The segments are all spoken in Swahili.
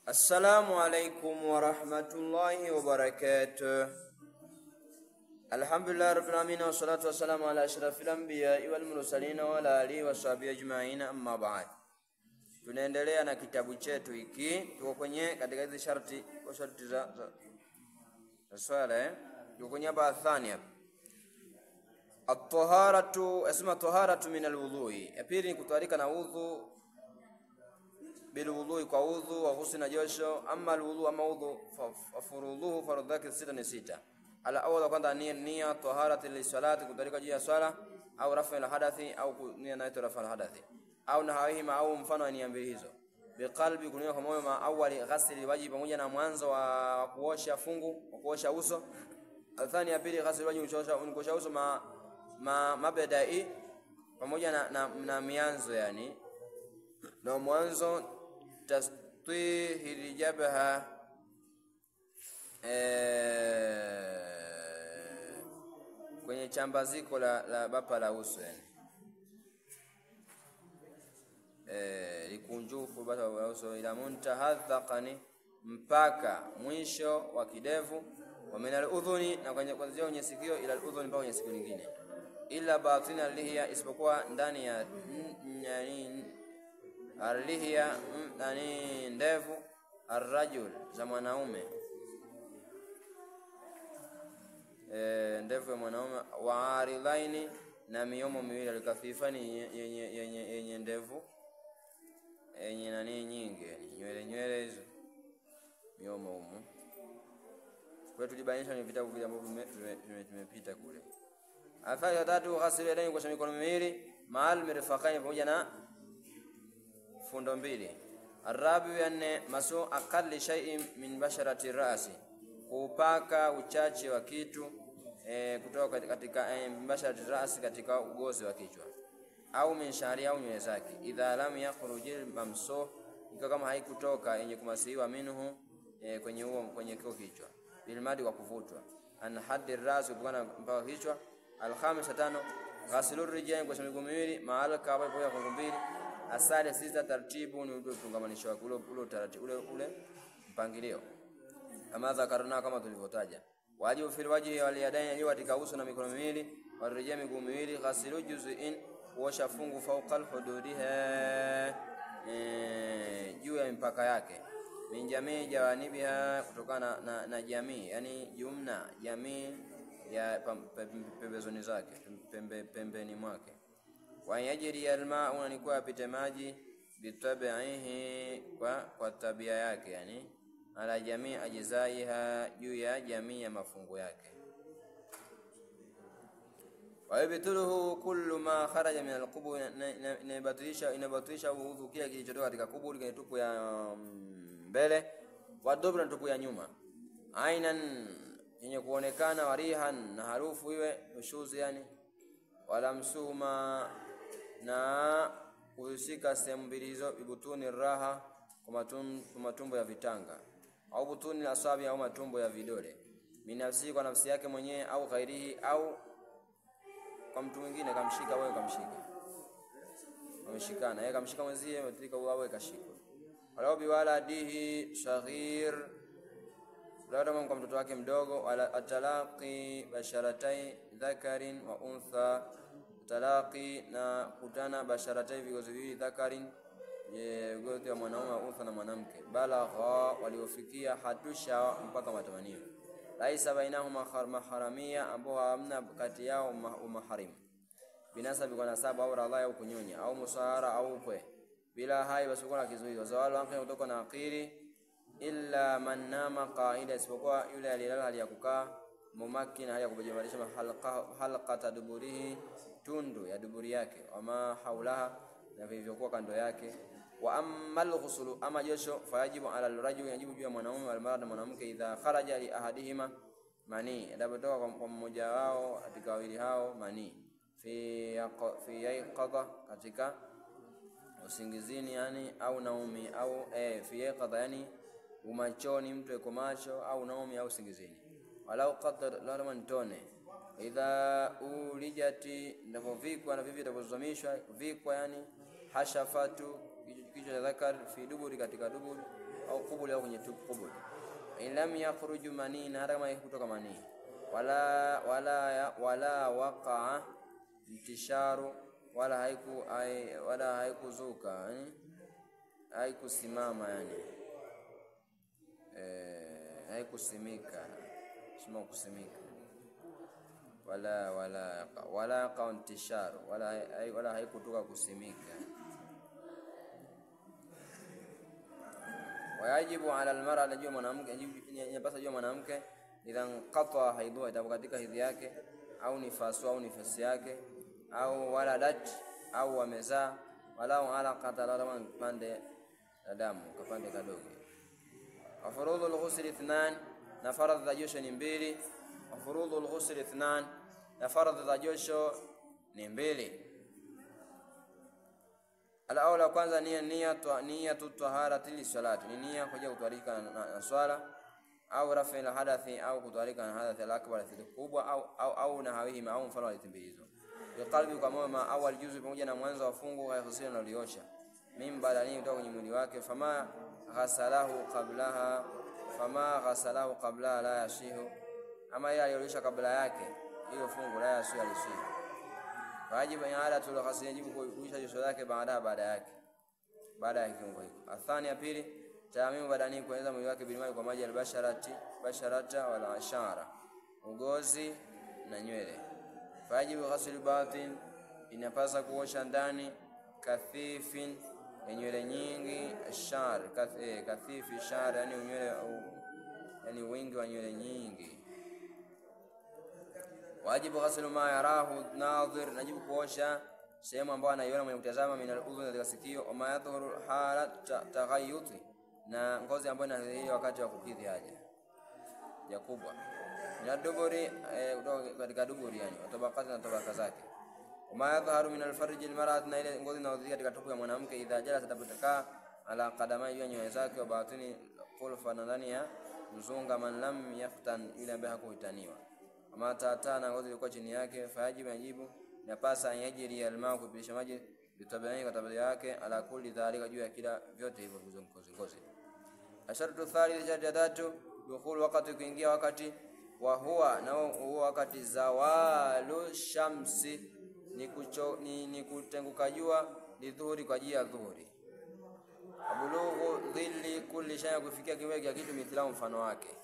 Assalamu alaikum wa rahmatullahi wa barakatuh. Alhamdulillah rabbil alamin wa salatu wa salamu ala ashrafil anbiya wal mursalin wa ala alihi wa sahbihi ajma'in, amma ba'd. Tunaendelea na kitabu chetu hiki, tuko kwenye katika hizi sharti za swala tuko kwenye baadhi. At-taharatu, asma taharatu min al-wudhu'i. Ya pili ni kutwarika na udhu, bilwudhu kwa udhu wa ghusl na josho. Amma alwudhu, ama udhu furudhuhu farudhaki sita. Ala awwal kwanza nia taharati lisalati, kutwarika juu ya swala, au rafa al hadathi, au nia na rafa al hadathi, au nahawihima, au mfano nia mbili hizo. Biqalbi, kunia kwa moyo, ma awwali ghasli waji, pamoja na mwanzo wa kuosha fungu, wa kuosha uso. Athani ya pili ghasli waji, kuosha uso, mabdai, pamoja na mianzo, yani na mwanzo. Tasṭihil jabha, kwenye chambaziko la bapa la uso, yani likunjufu bapa la uso, ila muntaha dhaqani, mpaka mwisho wa kidevu. Wa min al-udhuni, na kuanzia kwenye sikio, ila al-udhuni, mpaka kwenye sikio lingine. Ila batina lihya, isipokuwa ndani ya al-lihya, yani ndevu. Ar-rajul, za mwanaume, ndevu ya mwanaume. Wa aridaini, na miomo miwili. Al-kafifani, yenye ndevu, yenye nani nyingi, nywele hizo miomo humo. Kwa tulibainisha ni vitabu vile ambavyo tumepita kule. Athari ya tatu ghasli yadaini, kwa mikono miwili, ma'al mirfaqaini, pamoja na fundo mbili. Arabi, yani masu aqalli shay'in min basharati ra'si, kupaka uchache wa kitu kutoka katika basharati ra'si, katika ugozi wa kichwa, au min shari, au nywele zake. Idha lam yakhrujil mamsuh, kama haikutoka yenye kumasiwa minhu, kwenye kichwa. Bilmadi, wa kuvutwa. An haddi ra'si, kutokana mpaka kichwa. Al-khamis, tano ghaslu rijlain, kwa miguu miwili, ma'al ka'bayn, kwa miguu mbili. Asali sita, taratibu ni utungamanisho wake, ule taratibu, ule mpangilio, kama dhakarna, kama tulivyotaja. Wajibu fil wajhi wal yadaini, katika uso na mikono miwili. Warijia, miguu miwili. Ghaslu juz'in, kuosha fungu. Fawqa al-hududiha, juu ya mipaka yake. Min jamii jawanibiha, kutokana na jamii, yani jumna jamii ya pembezoni zake, pembeni mwake. Wa yajri alma, ni kwa apite maji. Bitabihi, kwa tabia yake, yani ala jamii ajzaiha, juu ya jamii ya mafungu yake. Wa yabtuluhu kullu ma kharaja min alqubur, inabatilisha udhu kile kilichotoka katika kuburi, kile tupu ya mbele. Wa dobra, tupu ya nyuma. Ainan, yenye kuonekana. Warihan, na harufu iwe ushuzi, yani wala msuma, na kuhusika sehemu mbili hizo. Bibutuni raha, kwa matumbo ya vitanga, au butuni asabi, au matumbo ya vidole. Binafsi, kwa nafsi yake mwenyewe, au ghairihi, au kwa mtu mwingine. Kamshika wewe, kamshikana yeye, kamshika mwenzie, mtika wewe kashika. Wala biwaladihi saghir, labda kwa mtoto wake mdogo. Wala atalaqi basharatai dhakarin wa untha, talaqi, na kutana basharatai, vigozi viwili. Dhakarin, vigozi vya mwanaume, wa untha, na mwanamke. Balagha, waliofikia hatusha, mpaka matamanio. Laisa bainahuma maharamia, ambao hamna kati yao maharimu. Binasabi, kwa nasaba, au radhaya, au kunyonya, au musahara, au ukwe. Bila hai, basi kuna kizuizo. Zawal wangu kutoka na akili. Illa man nama qaida, isipokuwa yule alilala hali ya kukaa. Mumakkin, hali ya kujimarisha. Halqa duburihi, tundu ya duburi yake. Wama haulaha, na vilivyokuwa kando yake. Wa ammal ghuslu, ama josho. Fayajibu ala al-rajul, yajibu juu ya mwanaume. Wal marad, mwanamke. Idha kharaja li ahadihima mani, adapotoka kwa mmoja wao katika wawili hao mani. Fi yaqadha, katika usingizini, yani au naumi, au fi yaqadha, yani umachoni, mtu yuko macho, au naumi, au usingizini. Walau qadar larman tone. Idha ulijati, ndivyovikwa na vivi ndivozamishwa vikwa, yani hashafatu, kichwa cha dhakar. Fi duburi, katika duburi. au qubul au kwenye qubul. In lam yakhruju mani, na hata kama kutoka mani, wala waqa'a intisharu, wala haikuzuka, haikusimama, yani haikusimika, sima kusimika, wala qauntisharu, wala haikutoka kusimika. Wajibu ala almar'a, najua mwanamke, inapasa jua mwanamke idhan qata haidhu, itapokatika hedhi yake, au nifasu au nifasi yake, au waladat au wamezaa, wala ala qatala pande damu kapande kadogo. Wa furudhul ghusl 2, na faradhi za josho ni 2. Wa furudhul ghusl 2, na faradhi za josho ni 2. Al-awla, kwanza niyatu taharati li salati, ni nia kwa ajili ya kutwarika na swala, au rafi la hadathi, au kutwarika na hadathi al-akbar, kubwa, au na hawihi, au mfano wa hizo. Bi qalbi, kwa moyo, awal juzu, pamoja na mwanzo wa fungu, hayahusiana na uliosha mim badani, kutoka kwenye mwili wake. Fama ghasalahu qablaha la yasihu, ama ile aliyosha kabla yake hiyo fungu la yasihu alisihi. Wajibu i'adatul ghasl, yajibu kuisha josho lake baada yake kiungo hiko. Athani, ya pili, taamimu badani, kueneza mwili wake bilimai, kwa maji, basharata wala ashara, ugozi na nywele. Wajibu ghasl batin, inapasa kuosha ndani, kathifin, nywele nyingi, ashar, kathifi shar, yani nywele, yani wingi wa nywele nyingi. Wajibu ghaslu ma yarahu nadhir, najibu kuosha sehemu ambayo anaiona mwenye kutazama, min al-udhun, katika sikio, wa ma yadhuru halat taghayyuti, na ngozi ambayo inadhihiri wakati wa kukidhi haja kubwa. Na duburi, katika duburi, yani tabaqati na tabaka zake. Wa ma yadhharu min al-farji al-mar'at, na ile ngozi inadhihiri katika tupu ya mwanamke, idha jalasa, tabataka ala qadamai, ya nyayo zake, wa batini qulfa, ndani ya mzunga, man lam yaftan, ile ambaye hakuhitaniwa. Ama tatana, ngozi ilikuwa chini yake. Fayajibu, yajibu napasa yajiri almaa, kupitisha maji, bitabiani, kwa tabia yake, ala kulli dhalika, juu ya kila vyote hivyo ngozi. Ashartu thalith, sharti ya 3, dukhul wakati, kuingia wakati, wa huwa, na huwa wakati, zawalu shamsi, ni kutenguka jua, lidhuhuri, kwa ajili ya dhuhuri. Abulughu dhilli kulli shay, kufikia kiwango cha kitu, mithla mfano wake,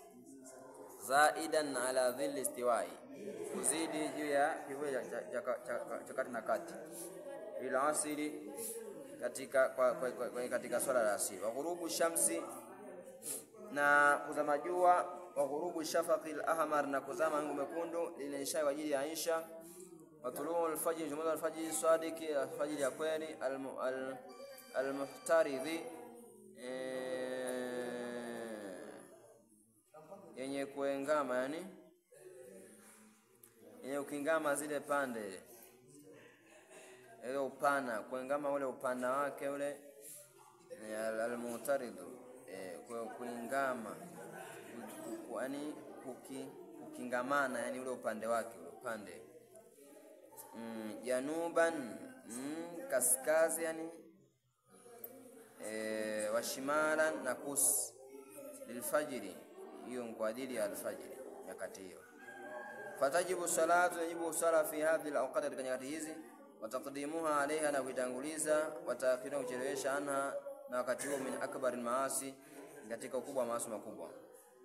zaidan ala dhilli istiwai, kuzidi juu ya kiwango cha kati na kati, ila asili, katika swala la asili. Wa ghurubu shamsi, na kuzama jua. Wa ghurubu shafaqil ahmar, na kuzama wingu mekundu, linaisha kwa ajili ya Aisha. Wa tuluu al-fajr, jumla al-fajr sadiki, al-fajr ya kweli, al-muhtaridhi, yenye kuengama, yani yenye ukingama zile pande, ile upana, kuengama ule upana wake ule, al-muhtaridhu, kuingama, yani kukingamana, yani ule upande wake, ule upande. Januban, kaskazi, yani washimalan, na kus, lilfajiri, hiyo kwa ajili ya alfajiri, nyakati hiyo. Fatajibu salatu, yajibu sala fi hadhihi alawqat, katika nyakati hizi, wa taqdimuha alaiha, na kuitanguliza, wa ta'khiruha, kuchelewesha, anha, na wakati huo, min akbar almaasi, katika ukubwa wa maasi makubwa,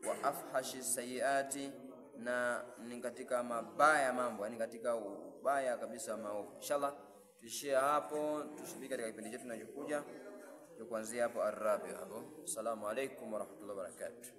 wa afhashi sayiati, na ni katika mabaya mambo, yani katika ubaya kabisa maovu. Inshallah tuishie hapo, tushibiki katika kipindi chetu kinachokuja, kuanzia hapo arabi hapo. Assalamu alaykum wa rahmatullahi wa barakatuh.